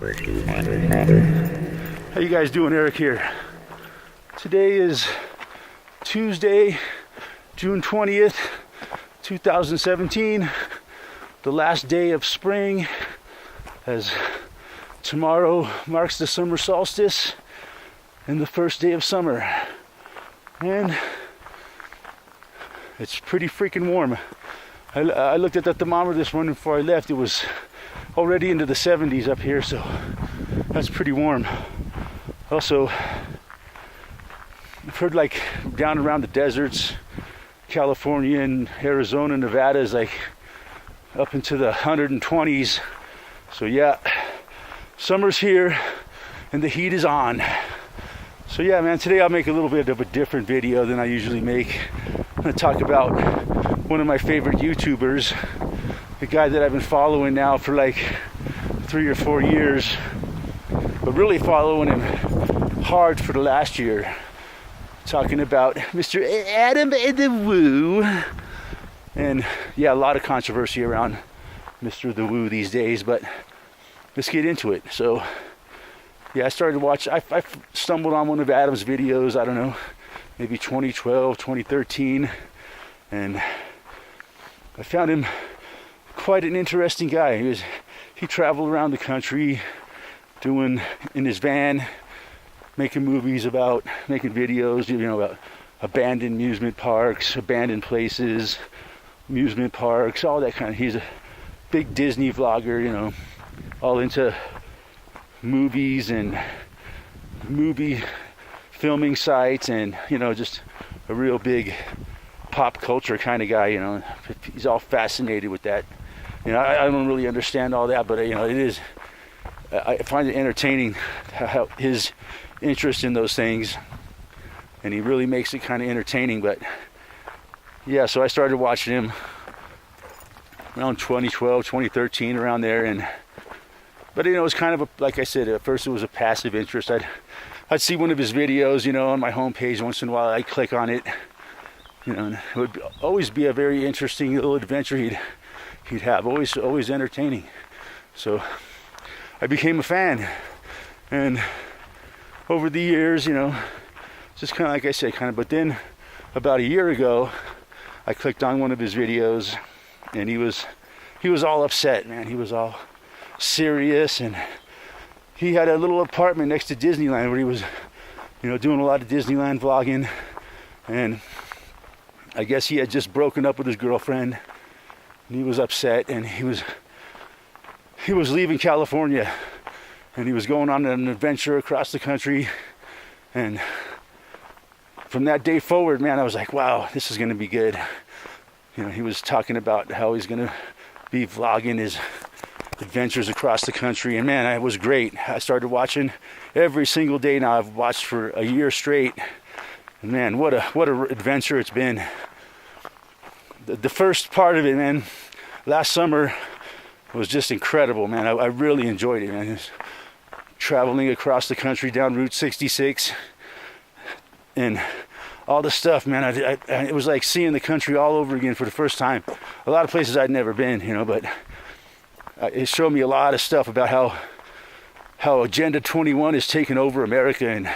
How you guys doing? Eric here. Today is Tuesday, June 20th, 2017, the last day of spring, as tomorrow marks the summer solstice and the first day of summer. And it's pretty freaking warm. I looked at the thermometer this morning before I left. It was already into the 70s up here, so that's pretty warm. Also, I've heard like down around the deserts, California and Arizona, Nevada is like up into the 120s. So yeah, summer's here and the heat is on. So yeah, man, today I'll make a little bit of a different video than I usually make. I'm gonna talk about one of my favorite YouTubers, the guy that I've been following now for like 3 or 4 years, but really following him hard for the last year. Talking about Mr. Adoo. And yeah, a lot of controversy around Mr. The Woo these days, but let's get into it. So yeah, I started to watch, I stumbled on one of Adam's videos, I don't know, maybe 2012, 2013, and I found him quite an interesting guy. He traveled around the country doing, in his van, making movies about, making videos, about abandoned amusement parks, abandoned places, amusement parks, all that kind of, he's a big Disney vlogger, all into movies and movie filming sites, and just a real big pop culture kind of guy. He's all fascinated with that. I don't really understand all that, but it is, I find it entertaining how his interest in those things, and he really makes it kind of entertaining. But yeah, so I started watching him around 2012, 2013, around there, but it was kind of like I said, at first it was a passive interest. I'd see one of his videos, on my homepage once in a while. I'd click on it, and it would always be a very interesting little adventure he'd have, always entertaining. So I became a fan, and over the years, just kind of like I said, but then about a year ago, I clicked on one of his videos, and he was all upset, man. He was all serious, and he had a little apartment next to Disneyland where he was, doing a lot of Disneyland vlogging, and I guess he had just broken up with his girlfriend, and he was upset, and he was leaving California, and he was going on an adventure across the country. And from that day forward, man, I was like, wow, this is going to be good. He was talking about how he's going to be vlogging his adventures across the country, and man, it was great. I started watching every single day now. I've watched for a year straight, and man, what a adventure it's been. The first part of it, man, last summer was just incredible, man. I really enjoyed it, man. Traveling across the country down Route 66 and all the stuff, man. It was like seeing the country all over again for the first time. A lot of places I'd never been, but it showed me a lot of stuff about how Agenda 21 is taking over America, and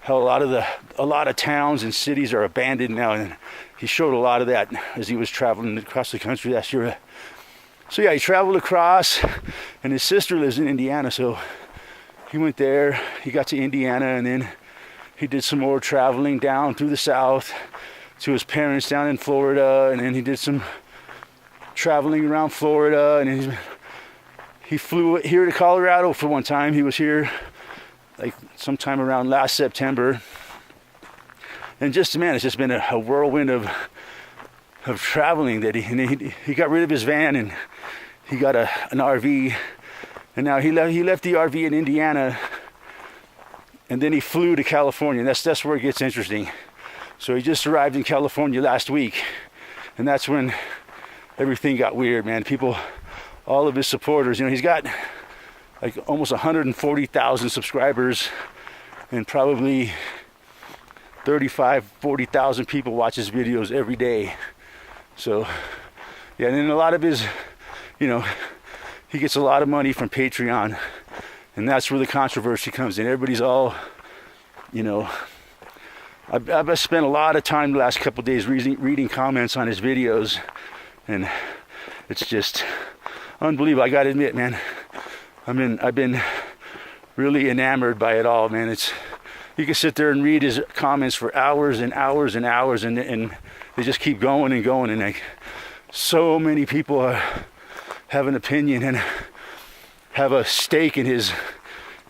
how a lot of towns and cities are abandoned now. And he showed a lot of that as he was traveling across the country last year. So yeah, he traveled across, and his sister lives in Indiana, so he went there. He got to Indiana, and then he did some more traveling down through the South to his parents down in Florida, and then he did some traveling around Florida, and he flew here to Colorado for one time. He was here like sometime around last September, and just, man, it's just been a whirlwind of traveling. That he got rid of his van, and he got an RV, and now he left the RV in Indiana, and then he flew to California. And that's where it gets interesting. So he just arrived in California last week, and that's when everything got weird, man. People, all of his supporters, he's got like almost 140,000 subscribers, and probably 40,000 people watch his videos every day. So yeah, and then a lot of his, he gets a lot of money from Patreon, And that's where the controversy comes in. Everybody's all, you know, I've spent a lot of time the last couple of days reading comments on his videos, and it's just unbelievable. I gotta admit, man, I've been really enamored by it all, man. You can sit there and read his comments for hours and hours and hours, and they just keep going and going, and like so many people have an opinion and have a stake in his,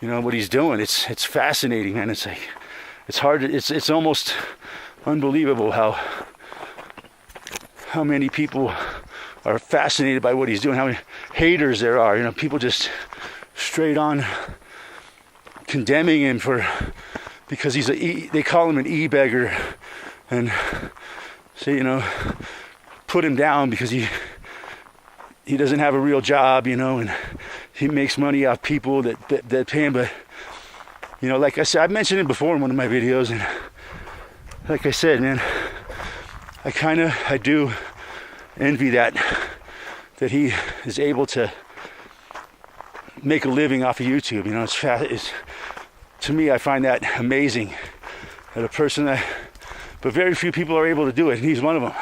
you know, what he's doing. It's fascinating, man. It's like it's hard to, it's almost unbelievable how many people are fascinated by what he's doing, how many haters there are, you know, people just straight on condemning him because they call him an e-beggar, and say, you know, put him down because he doesn't have a real job, you know, and he makes money off people that pay him. But, you know, like I said, I've mentioned it before in one of my videos, and like I said, man, I do envy that he is able to make a living off of YouTube. You know, it's to me, I find that amazing that a person but very few people are able to do it, and he's one of them.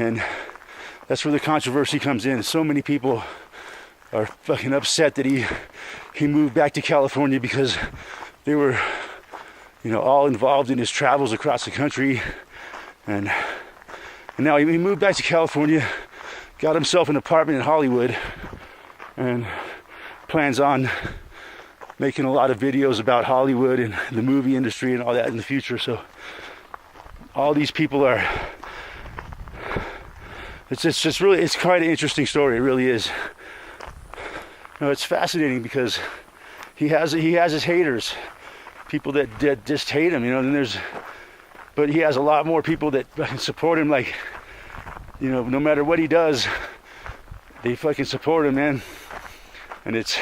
And that's where the controversy comes in. So many people are fucking upset that he moved back to California because they were, you know, all involved in his travels across the country, and now he moved back to California, got himself an apartment in Hollywood, and plans on making a lot of videos about Hollywood and the movie industry and all that in the future. So all these people are, it's just really, it's quite an interesting story. It really is. You know, it's fascinating because he has his haters, people that just hate him, you know, and but he has a lot more people that support him, like, you know, no matter what he does, they fucking support him, man. And it's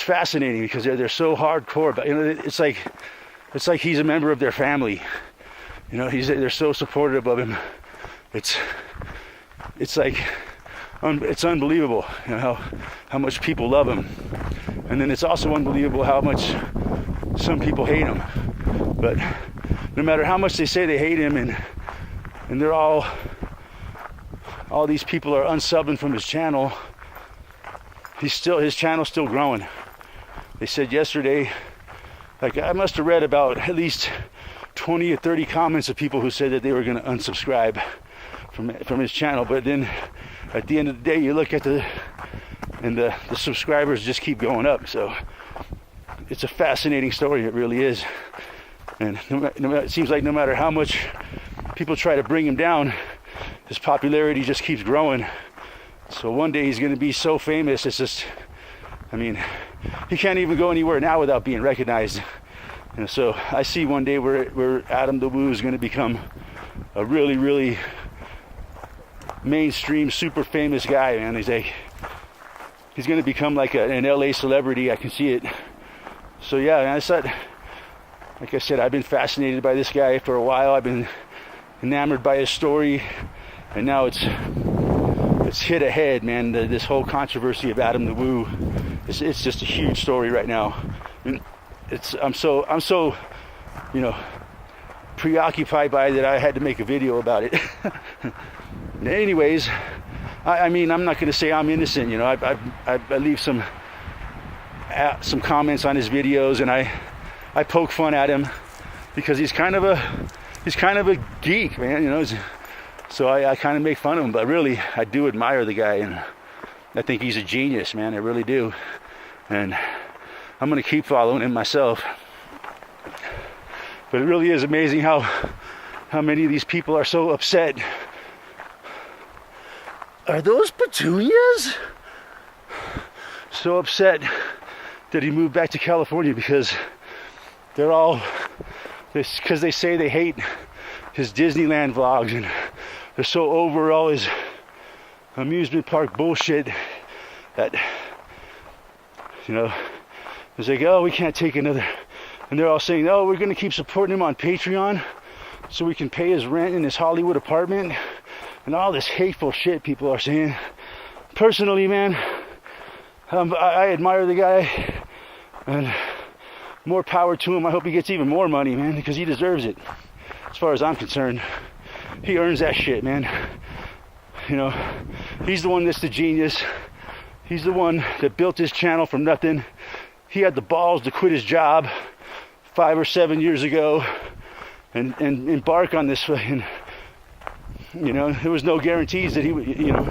fascinating because they're so hardcore, but, you know, it's like he's a member of their family. You know, they're so supportive of him. It's like it's unbelievable, you know, how much people love him, and then it's also unbelievable how much some people hate him. But no matter how much they say they hate him, and they're all these people are unsubbing from his channel, his channel's still growing. They said yesterday, like, I must have read about at least 20 or 30 comments of people who said that they were going to unsubscribe from his channel. But then at the end of the day, you look at the subscribers just keep going up. So it's a fascinating story. It really is. And it seems like no matter how much people try to bring him down, his popularity just keeps growing. So one day he's going to be so famous, it's just, I mean, he can't even go anywhere now without being recognized. And so I see one day where Adam the Woo is going to become a really, really mainstream, super famous guy, man. He's going to become like an LA celebrity. I can see it. So yeah, and I said, like I said, I've been fascinated by this guy for a while. I've been enamored by his story, and now it's hit ahead, man. This whole controversy of Adam the Woo, it's just a huge story right now. And I'm so, you know, preoccupied by it that I had to make a video about it. Anyways, I mean, I'm not going to say I'm innocent, you know. I leave some comments on his videos, and I poke fun at him because he's kind of a geek, man, you know. So I kind of make fun of him, but really I do admire the guy, and I think he's a genius, man. I really do. And I'm going to keep following him myself. But it really is amazing how many of these people are so upset. Are those petunias? So upset that he moved back to California because because they say they hate his Disneyland vlogs, and they're so over all his amusement park bullshit that, you know, it's like, oh, we can't take another. And they're all saying, oh, we're going to keep supporting him on Patreon so we can pay his rent in his Hollywood apartment, and all this hateful shit people are saying. Personally, man, I admire the guy, and more power to him. I hope he gets even more money, man, because he deserves it. As far as I'm concerned, he earns that shit, man. You know, he's the one that's the genius. He's the one that built his channel from nothing. He had the balls to quit his job 5 or 7 years ago and embark on this fucking, you know, there was no guarantees that he would, you know,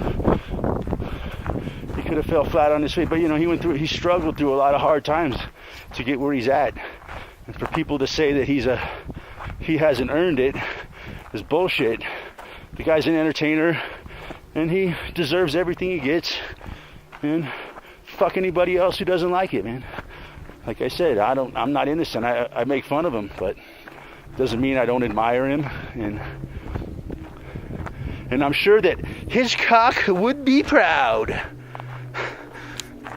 he could have fell flat on his feet. But, you know, he struggled through a lot of hard times to get where he's at. And for people to say that he hasn't earned it is bullshit. The guy's an entertainer, and he deserves everything he gets. And fuck anybody else who doesn't like it, man. Like I said, I'm not innocent. I make fun of him, but doesn't mean I don't admire him. And I'm sure that his cock would be proud.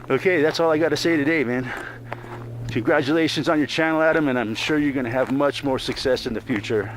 Okay, that's all I got to say today, man. Congratulations on your channel, Adam, and I'm sure you're going to have much more success in the future.